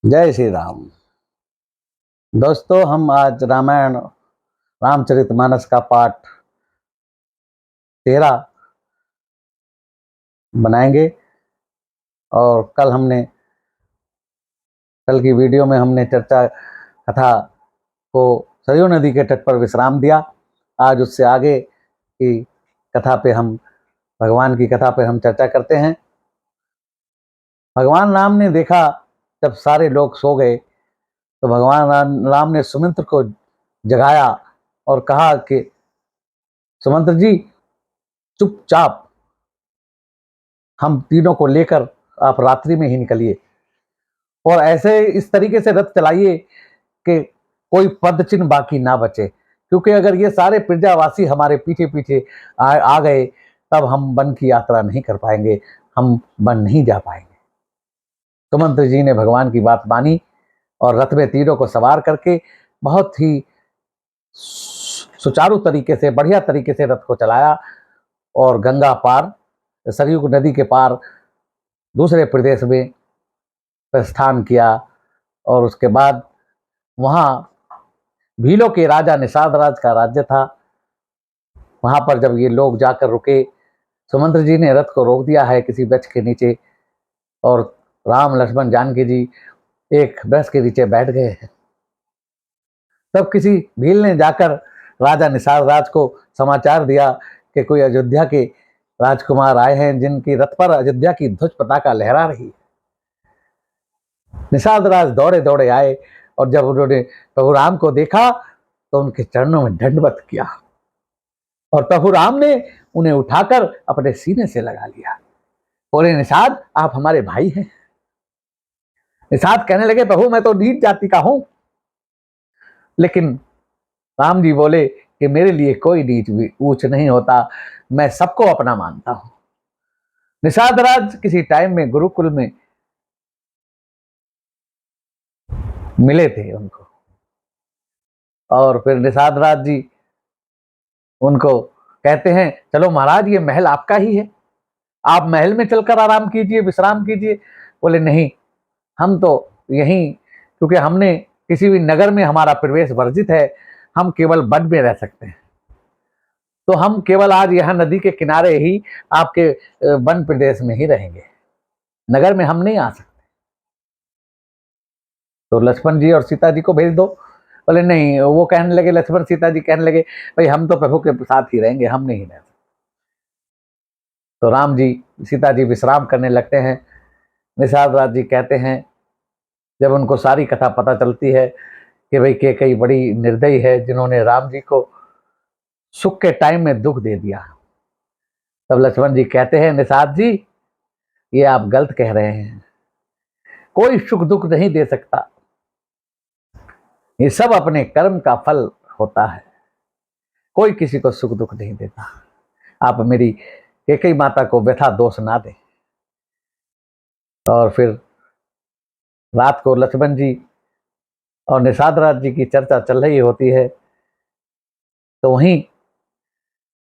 जय श्री राम। दोस्तों, हम आज रामायण रामचरितमानस का पाठ 13 बनाएंगे। और कल की वीडियो में हमने चर्चा कथा को सरयू नदी के तट पर विश्राम दिया। आज उससे आगे की कथा पे हम भगवान की कथा पे हम चर्चा करते हैं। भगवान राम ने देखा जब सारे लोग सो गए तो भगवान राम ने सुमित्र को जगाया और कहा कि सुमंत्र जी, चुपचाप हम तीनों को लेकर आप रात्रि में ही निकलिए और ऐसे इस तरीके से रथ चलाइए कि कोई पद चिन्ह बाकी ना बचे, क्योंकि अगर ये सारे प्रजावासी हमारे पीछे पीछे आ गए तब हम वन की यात्रा नहीं कर पाएंगे, हम वन नहीं जा पाएंगे। सुमंत्र जी ने भगवान की बात मानी और रथ में तीनों को सवार करके बहुत ही सुचारू तरीके से, बढ़िया तरीके से रथ को चलाया और गंगा पार, सरयू नदी के पार दूसरे प्रदेश में प्रस्थान किया। और उसके बाद वहाँ भीलों के राजा निषाद राज का राज्य था। वहाँ पर जब ये लोग जाकर रुके, सुमंत्र जी ने रथ को रोक दिया है किसी वृक्ष के नीचे और राम लक्ष्मण जानकी जी एक वृक्ष के नीचे बैठ गए हैं। तब किसी भील ने जाकर राजा निषाद राज को समाचार दिया कि कोई अयोध्या के राजकुमार आए हैं जिनकी रथ पर अयोध्या की ध्वज पताका लहरा रही है। निषाद राज दौड़े दौड़े आए और जब उन्होंने प्रभु राम को देखा तो उनके चरणों में दंडवत किया और प्रभु राम ने उन्हें उठाकर अपने सीने से लगा लिया। बोले, निषाद आप हमारे भाई हैं। निषाद कहने लगे, प्रभु मैं तो नीच जाति का हूं। लेकिन राम जी बोले कि मेरे लिए कोई नीच ऊंच नहीं होता, मैं सबको अपना मानता हूं। निषाद राज किसी टाइम में गुरुकुल में मिले थे उनको, और फिर निषाद राज जी उनको कहते हैं, चलो महाराज ये महल आपका ही है, आप महल में चलकर आराम कीजिए, विश्राम कीजिए। बोले, नहीं, हम तो यहीं, क्योंकि हमने किसी भी नगर में हमारा प्रवेश वर्जित है, हम केवल वन में रह सकते हैं, तो हम केवल आज यहाँ नदी के किनारे ही आपके वन प्रदेश में ही रहेंगे, नगर में हम नहीं आ सकते। तो लक्ष्मण जी और सीता जी को भेज दो। बोले, नहीं, वो कहने लगे, लक्ष्मण सीता जी कहने लगे, भाई हम तो प्रभु के साथ ही रहेंगे, हम नहीं रह सकते। तो राम जी सीता जी विश्राम करने लगते हैं। निषाद राज जी कहते हैं, जब उनको सारी कथा पता चलती है कि भाई कैकेयी बड़ी निर्दयी है जिन्होंने राम जी को सुख के टाइम में दुख दे दिया, तब लक्ष्मण जी कहते हैं, निषाद जी ये आप गलत कह रहे हैं, कोई सुख दुख नहीं दे सकता, ये सब अपने कर्म का फल होता है, कोई किसी को सुख दुख नहीं देता। आप मेरी कैकेयी माता को व्यथा दोष ना दें। और फिर रात को लक्ष्मण जी और निषाद राज जी की चर्चा चल रही होती है, तो वहीं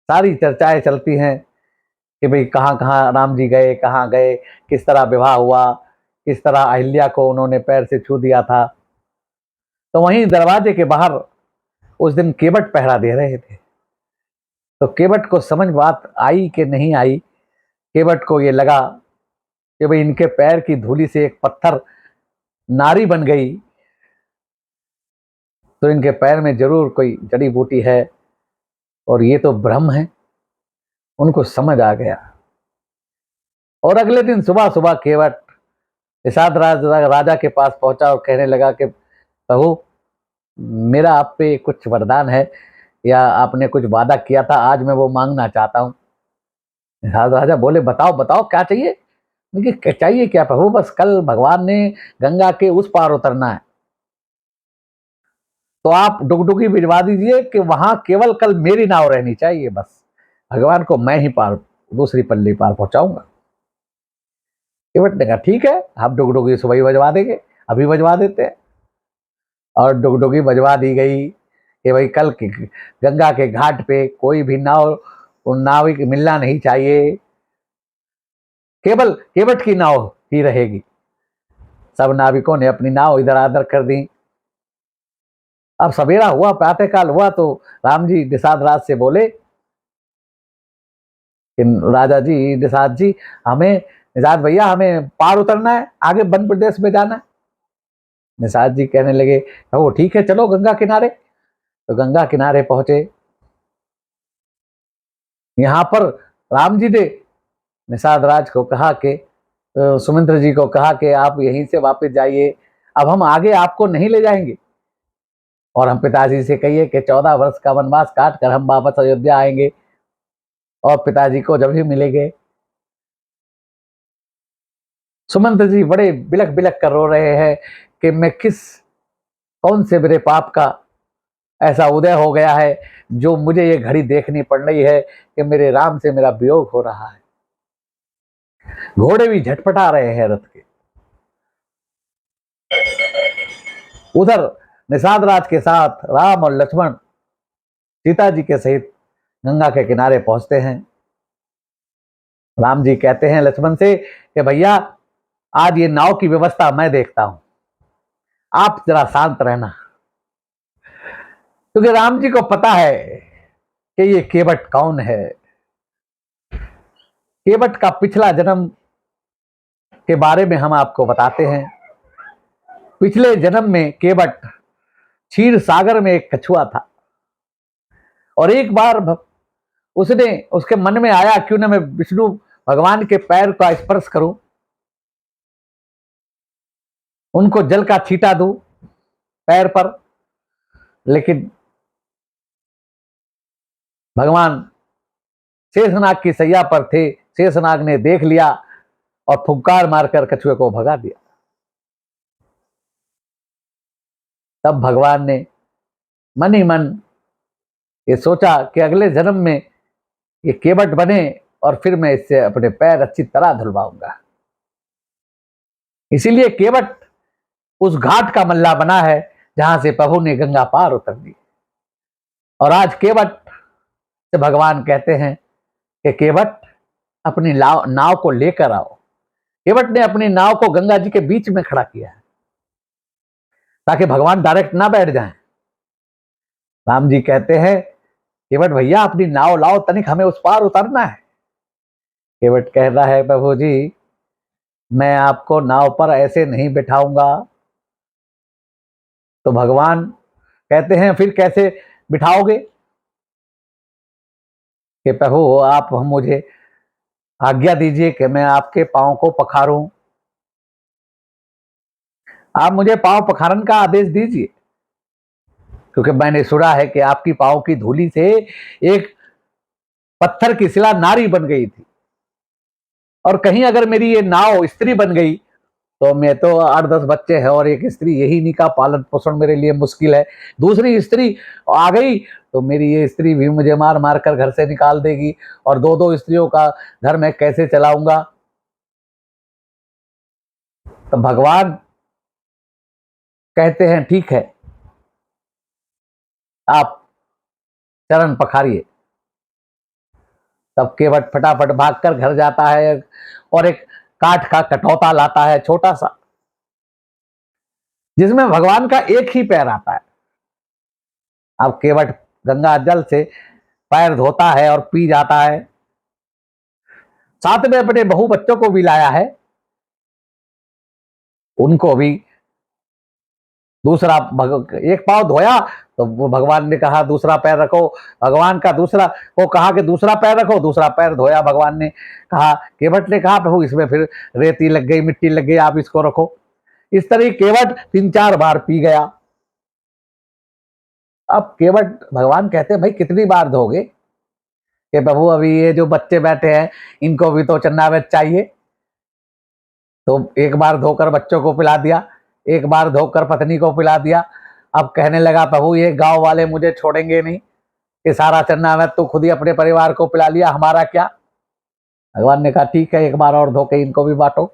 सारी चर्चाएं चलती हैं कि भाई कहाँ कहाँ राम जी गए, कहाँ गए, किस तरह विवाह हुआ, किस तरह अहिल्या को उन्होंने पैर से छू दिया था। तो वहीं दरवाजे के बाहर उस दिन केवट पहरा दे रहे थे। तो केवट को समझ बात आई कि नहीं आई। केवट को ये लगा कि भाई इनके पैर की धूली से एक पत्थर नारी बन गई तो इनके पैर में जरूर कोई जड़ी बूटी है और ये तो ब्रह्म है। उनको समझ आ गया और अगले दिन सुबह सुबह केवट निषाद राजा के पास पहुंचा और कहने लगा कि प्रभु, मेरा आप पे कुछ वरदान है, या आपने कुछ वादा किया था, आज मैं वो मांगना चाहता हूँ। निषाद राजा बोले, बताओ बताओ क्या चाहिए। देखिए, चाहिए क्या प्रभु, बस कल भगवान ने गंगा के उस पार उतरना है, तो आप डुगडुगी भिजवा दीजिए कि वहां केवल कल मेरी नाव रहनी चाहिए, बस भगवान को मैं ही पार, दूसरी पल्ली पार पहुंचाऊंगा। केवट ने कहा, ठीक है, आप डुगडुगी सुबह ही बजवा देंगे, अभी बजवा देते हैं। और डुगडुगी बजवा दी गई कि भाई कल गंगा के घाट पे कोई भी नाविक मिलना नहीं चाहिए, केवल केवट की नाव ही रहेगी। सब नाविकों ने अपनी नाव इधर आधर कर दी। अब सवेरा हुआ, प्रातःकाल हुआ, तो राम जी निषाद राज से बोले कि राजा जी, निषाद जी, हमें, निषाद भैया, हमें पार उतरना है, आगे वन प्रदेश में जाना है। निषाद जी कहने लगे, वो ठीक है, चलो गंगा किनारे। तो गंगा किनारे पहुंचे। यहां पर राम जी ने निषाद राज को कहा कि सुमिंद्र जी को कहा कि आप यहीं से वापस जाइए, अब हम आगे आपको नहीं ले जाएंगे, और हम पिताजी से कहिए कि 14 वर्ष का वनवास काट कर हम वापस अयोध्या आएंगे और पिताजी को जब भी मिलेंगे। सुमंत जी बड़े बिलक बिलक कर रो रहे हैं कि मैं कौन से मेरे पाप का ऐसा उदय हो गया है जो मुझे ये घड़ी देखनी पड़ रही है कि मेरे राम से मेरा वियोग हो रहा है। घोड़े भी झटपटा रहे हैं रथ के। उधर निषाद राज के साथ राम और लक्ष्मण सीता जी के सहित गंगा के किनारे पहुंचते हैं। राम जी कहते हैं लक्ष्मण से कि भैया, आज ये नाव की व्यवस्था मैं देखता हूं, आप जरा शांत रहना। क्योंकि राम जी को पता है कि ये केवट कौन है। केवट का पिछला जन्म के बारे में हम आपको बताते हैं। पिछले जन्म में केवट क्षीर सागर में एक कछुआ था, और एक बार उसके मन में आया, क्यों ना मैं विष्णु भगवान के पैर का स्पर्श करूं, उनको जल का छींटा दूं पैर पर। लेकिन भगवान शेषनाग की सैया पर थे, शेषनाग ने देख लिया और फुंकार मारकर कछुए को भगा दिया। तब भगवान ने मन ही मन ये सोचा कि अगले जन्म में ये केवट बने और फिर मैं इससे अपने पैर अच्छी तरह धुलवाऊंगा। इसीलिए केवट उस घाट का मल्ला बना है जहां से प्रभु ने गंगा पार उतर दी। और आज केवट से भगवान कहते हैं कि केवट, अपनी नाव को लेकर आओ। केवट ने अपनी नाव को गंगा जी के बीच में खड़ा किया है ताकि भगवान डायरेक्ट ना बैठ जाएं। राम जी कहते हैं, केवट भैया, अपनी नाव लाओ, तनिक हमें उस पार उतरना है। केवट कह रहा है, प्रभु जी, मैं आपको नाव पर ऐसे नहीं बिठाऊंगा। तो भगवान कहते हैं, फिर कैसे बिठाओगे? कि प्रभु, आप मुझे आज्ञा दीजिए कि मैं आपके पांव को पखारूं। आप मुझे पांव पखारन का आदेश दीजिए, क्योंकि मैंने सुना है कि आपकी पांव की धूली से एक पत्थर की शिला नारी बन गई थी, और कहीं अगर मेरी ये नाव स्त्री बन गई तो मैं तो 8-10 बच्चे हैं और एक स्त्री, यही नहीं का पालन पोषण मेरे लिए मुश्किल है। दूसरी स्त्री आ गई तो मेरी ये स्त्री भी मुझे मार मार कर घर से निकाल देगी, और 2-2 स्त्रियों का घर मैं कैसे चलाऊंगा? तो भगवान कहते हैं, ठीक है, आप चरण पखारिए। तब केवट फटाफट भागकर घर जाता है और एक काठ का कटौता लाता है, छोटा सा, जिसमें भगवान का एक ही पैर आता है। अब केवट गंगा जल से पैर धोता है और पी जाता है। साथ में अपने बहु बच्चों को भी लाया है, उनको भी दूसरा एक पांव धोया तो वो भगवान ने कहा दूसरा पैर रखो। भगवान का दूसरा को कहा कि दूसरा पैर रखो, दूसरा पैर धोया। भगवान ने कहा, केवट ने कहा, प्रभु इसमें फिर रेती लग गई, मिट्टी लग गई, आप इसको रखो। इस तरह केवट 3-4 बार पी गया। अब केवट, भगवान कहते हैं, भाई कितनी बार धोगे? कि प्रभु, अभी ये जो बच्चे बैठे हैं इनको भी तो चन्नावेद चाहिए। तो एक बार धोकर बच्चों को पिला दिया, एक बार धोकर पत्नी को पिला दिया। अब कहने लगा, प्रभु ये गांव वाले मुझे छोड़ेंगे नहीं, कि सारा चन्नावेद तो खुद ही अपने परिवार को पिला लिया, हमारा क्या? भगवान ने कहा, ठीक है, एक बार और धो के इनको भी बांटो।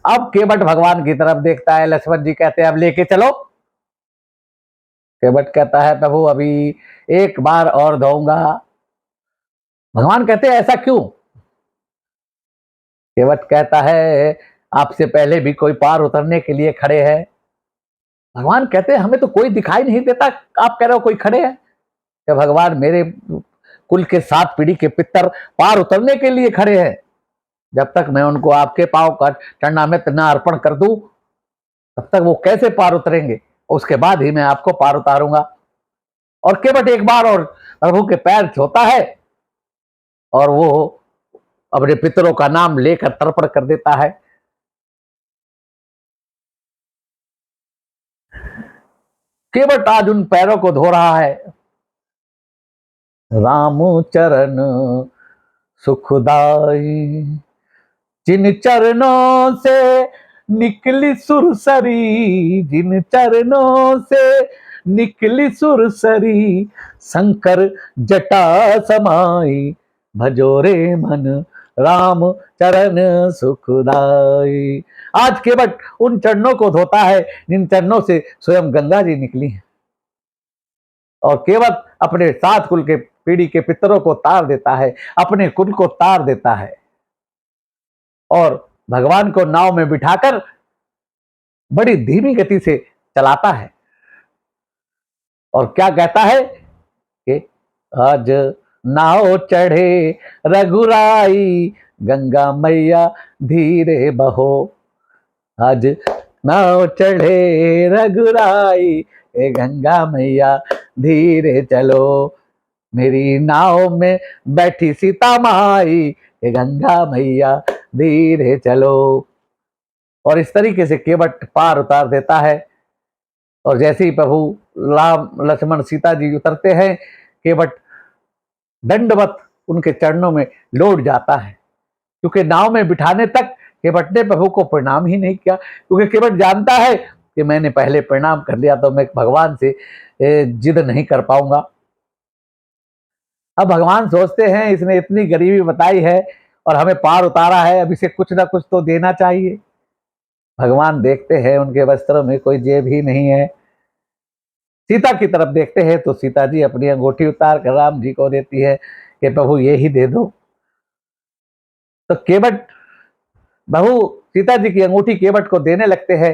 अब केवट भगवान की तरफ देखता है। लक्ष्मण जी कहते हैं, अब लेके चलो। केवट कहता है, प्रभु अभी एक बार और धोऊंगा। भगवान कहते हैं, ऐसा क्यों? केवट कहता है, आपसे पहले भी कोई पार उतरने के लिए खड़े हैं। भगवान कहते हैं हमें तो कोई दिखाई नहीं देता, आप कह रहे हो कोई खड़े हैं। कि भगवान मेरे कुल के 7 पीढ़ी के पितर पार उतरने के लिए खड़े हैं। जब तक मैं उनको आपके पांव का चरणामृत न अर्पण कर दूं, तब तक वो कैसे पार उतरेंगे। उसके बाद ही मैं आपको पार उतारूंगा। और केवट एक बार और प्रभु के पैर छूता है और वो अपने पितरों का नाम लेकर तर्पण कर देता है। केवट आज उन पैरों को धो रहा है। राम चरण सुखदाई, जिन चरणों से निकली सुरसरी, जिन चरणों से निकली सुरसरी, शंकर जटा समाई, भजो रे मन राम चरण सुखदाई। आज केवट उन चरणों को धोता है जिन चरणों से स्वयं गंगा जी निकली है। और केवट अपने 7 कुल के पीढ़ी के पितरों को तार देता है, अपने कुल को तार देता है और भगवान को नाव में बिठाकर बड़ी धीमी गति से चलाता है। और क्या कहता है कि आज नाव चढ़े रघुराई, गंगा मैया धीरे बहो। आज नाव चढ़े रघुराई, ए गंगा मैया धीरे चलो। मेरी नाव में बैठी सीता माई, ए गंगा मैया धीरे चलो। और इस तरीके से केवट पार उतार देता है। और जैसे ही प्रभु राम लक्ष्मण सीता जी उतरते हैं, केवट दंडवत उनके चरणों में लौट जाता है। क्योंकि नाव में बिठाने तक केवट ने प्रभु को प्रणाम ही नहीं किया, क्योंकि केवट जानता है कि मैंने पहले प्रणाम कर लिया तो मैं भगवान से जिद नहीं कर पाऊंगा। अब भगवान सोचते हैं इसने इतनी गरीबी बताई है और हमें पार उतारा है, अब इसे कुछ ना कुछ तो देना चाहिए। भगवान देखते हैं उनके वस्त्रों में कोई जेब ही नहीं है। सीता की तरफ देखते हैं तो सीता जी अपनी अंगूठी उतार कर राम जी को देती है कि प्रभु ये ही दे दो। तो केवट प्रभु सीता जी की अंगूठी केवट को देने लगते हैं।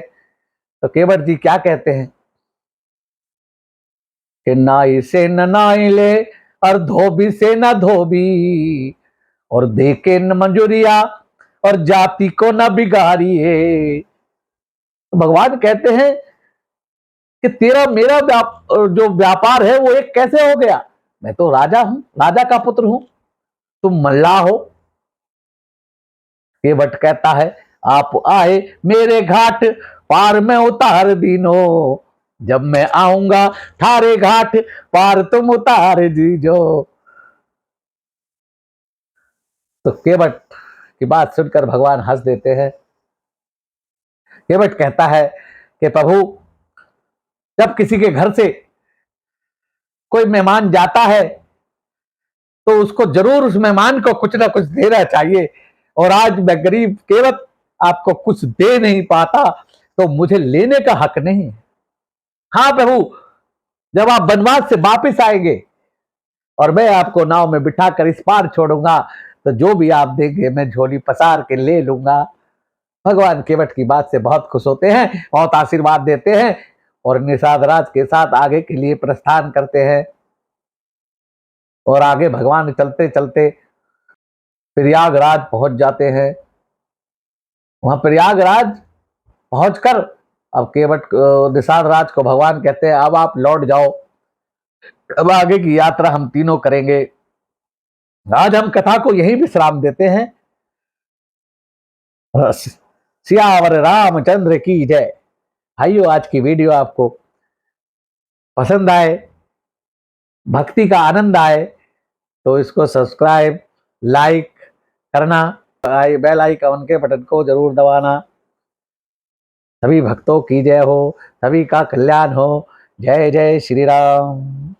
तो केवट जी क्या कहते हैं कि नाई से न नाई ले और धोबी से न धोबी, और देके न मंजूरिया और जाति को न बिगाड़िए। तो भगवान कहते हैं कि तेरा मेरा जो व्यापार है वो एक कैसे हो गया। मैं तो राजा हूं, राजा का पुत्र हूं, तुम मल्लाह हो। केवट कहता है आप आए मेरे घाट, पार में उतार दीनो। जब मैं आऊंगा थारे घाट, पार तुम उतार दीजो। तो केवट की बात सुनकर भगवान हंस देते हैं। केवट कहता है कि प्रभु जब किसी के घर से कोई मेहमान जाता है तो उसको जरूर उस मेहमान को कुछ ना कुछ देना चाहिए। और आज मैं गरीब केवट आपको कुछ दे नहीं पाता तो मुझे लेने का हक नहीं है। हाँ प्रभु, जब आप वनवास से वापिस आएंगे और मैं आपको नाव में बिठाकर इस पार छोड़ूंगा तो जो भी आप देंगे मैं झोली पसार के ले लूंगा। भगवान केवट की बात से बहुत खुश होते हैं, बहुत आशीर्वाद देते हैं और निषाद राज के साथ आगे के लिए प्रस्थान करते हैं। और आगे भगवान चलते चलते प्रयागराज पहुंच जाते हैं। वहां प्रयागराज पहुंचकर अब केवट निषाद राज को भगवान कहते हैं अब आप लौट जाओ, अब आगे की यात्रा हम तीनों करेंगे। आज हम कथा को यही विश्राम देते हैं। सियावर रामचंद्र की जय। भाइयों, आज की वीडियो आपको पसंद आए, भक्ति का आनंद आए तो इसको सब्सक्राइब, लाइक करना, बेल आइकन के बटन को जरूर दबाना। सभी भक्तों की जय हो, सभी का कल्याण हो। जय जय श्री राम।